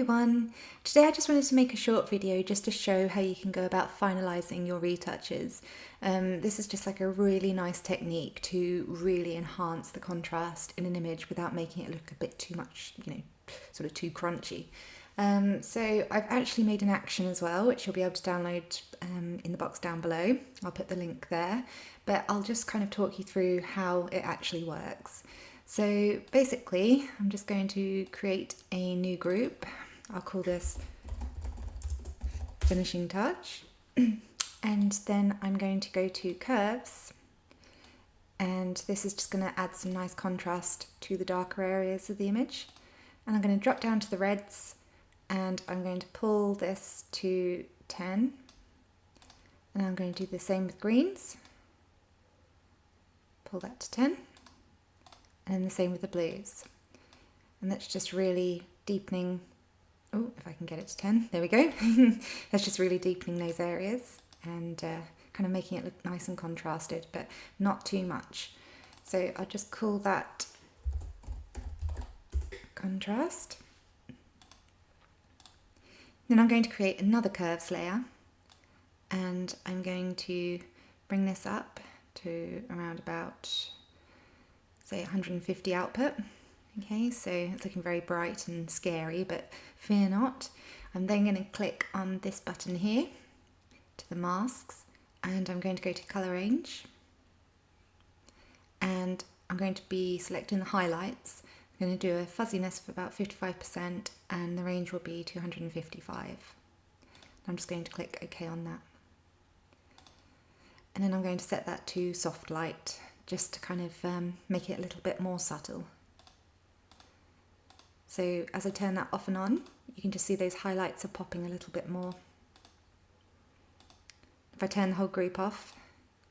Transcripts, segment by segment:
everyone! Today I just wanted to make a short video just to show how you can go about finalising your retouches. This is just like a really nice technique to really enhance the contrast in an image without making it look a bit too much, sort of too crunchy. So I've actually made an action as well, which you'll be able to download in the box down below. I'll put the link there, but I'll just kind of talk you through how it actually works. So basically, I'm just going to create a new group. I'll call this Finishing Touch. And then I'm going to go to Curves. And this is just going to add some nice contrast to the darker areas of the image. And I'm going to drop down to the reds. And I'm going to pull this to 10. And I'm going to do the same with greens. Pull that to 10. And the same with the blues. And that's just really deepening, oh, if I can get it to 10, there we go. That's just really deepening those areas and kind of making it look nice and contrasted, but not too much. So I'll just call that contrast. Then I'm going to create another curves layer, and I'm going to bring this up to around about, say, 150 output. Okay, so it's looking very bright and scary, but fear not. I'm then going to click on this button here to the masks, and I'm going to go to color range, and I'm going to be selecting the highlights. I'm going to do a fuzziness of about 55%, and the range will be 255. I'm just going to click OK on that. And then I'm going to set that to soft light, just to kind of make it a little bit more subtle. So as I turn that off and on, you can just see those highlights are popping a little bit more. If I turn the whole group off,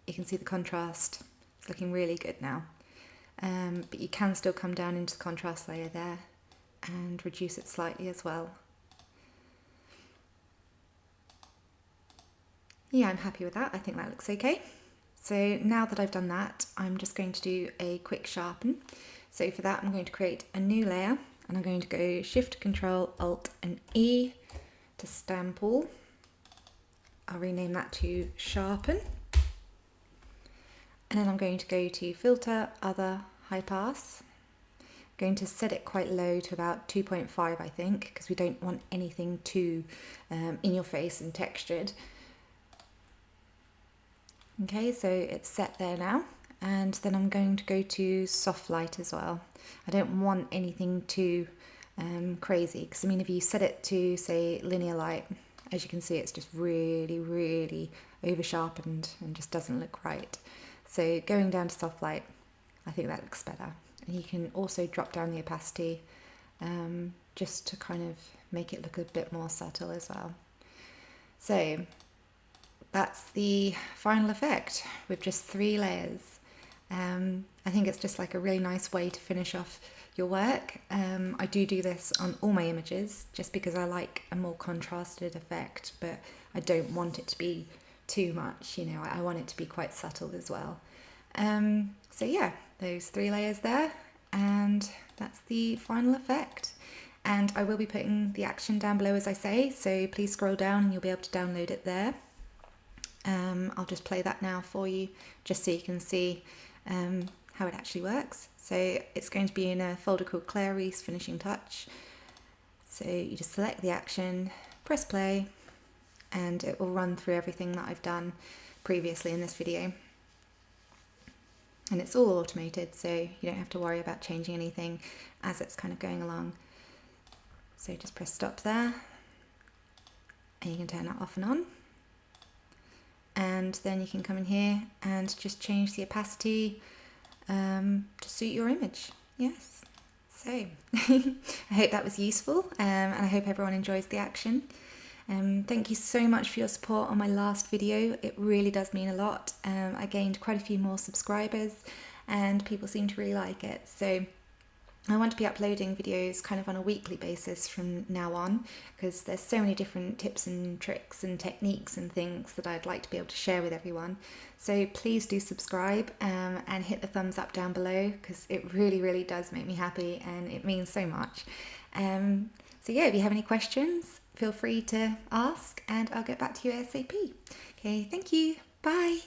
you can see the contrast. It's looking really good now. But you can still come down into the contrast layer there and reduce it slightly as well. Yeah, I'm happy with that. I think that looks okay. So now that I've done that, I'm just going to do a quick sharpen. So for that, I'm going to create a new layer, and I'm going to go Shift, Control, Alt and E to stamp all. I'll rename that to Sharpen. And then I'm going to go to Filter, Other, High Pass. I'm going to set it quite low to about 2.5, I think, because we don't want anything too in your face and textured. Okay, so it's set there now, and then I'm going to go to soft light as well. I don't want anything too crazy, because I mean, if you set it to, say, linear light, as you can see, it's just really, really over sharpened and just doesn't look right. So going down to soft light, I think that looks better. And you can also drop down the opacity just to kind of make it look a bit more subtle as well. So that's the final effect with just 3 layers. I think it's just like a really nice way to finish off your work. I do this on all my images just because I like a more contrasted effect, but I don't want it to be too much, I want it to be quite subtle as well. So yeah, those 3 layers there, and that's the final effect. And I will be putting the action down below, as I say, so please scroll down and you'll be able to download it there. I'll just play that now for you, just so you can see how it actually works. So it's going to be in a folder called Rees Finishing Touch. So you just select the action, press play, and it will run through everything that I've done previously in this video. And it's all automated, so you don't have to worry about changing anything as it's kind of going along. So just press stop there, and you can turn that off and on. And then you can come in here and just change the opacity to suit your image. Yes. So I hope that was useful, and I hope everyone enjoys the action. Thank you so much for your support on my last video. It really does mean a lot. I gained quite a few more subscribers and people seem to really like it. So I want to be uploading videos kind of on a weekly basis from now on, because there's so many different tips and tricks and techniques and things that I'd like to be able to share with everyone. So please do subscribe and hit the thumbs up down below, because it really, really does make me happy and it means so much. So yeah, if you have any questions, feel free to ask and I'll get back to you ASAP. Okay, thank you. Bye.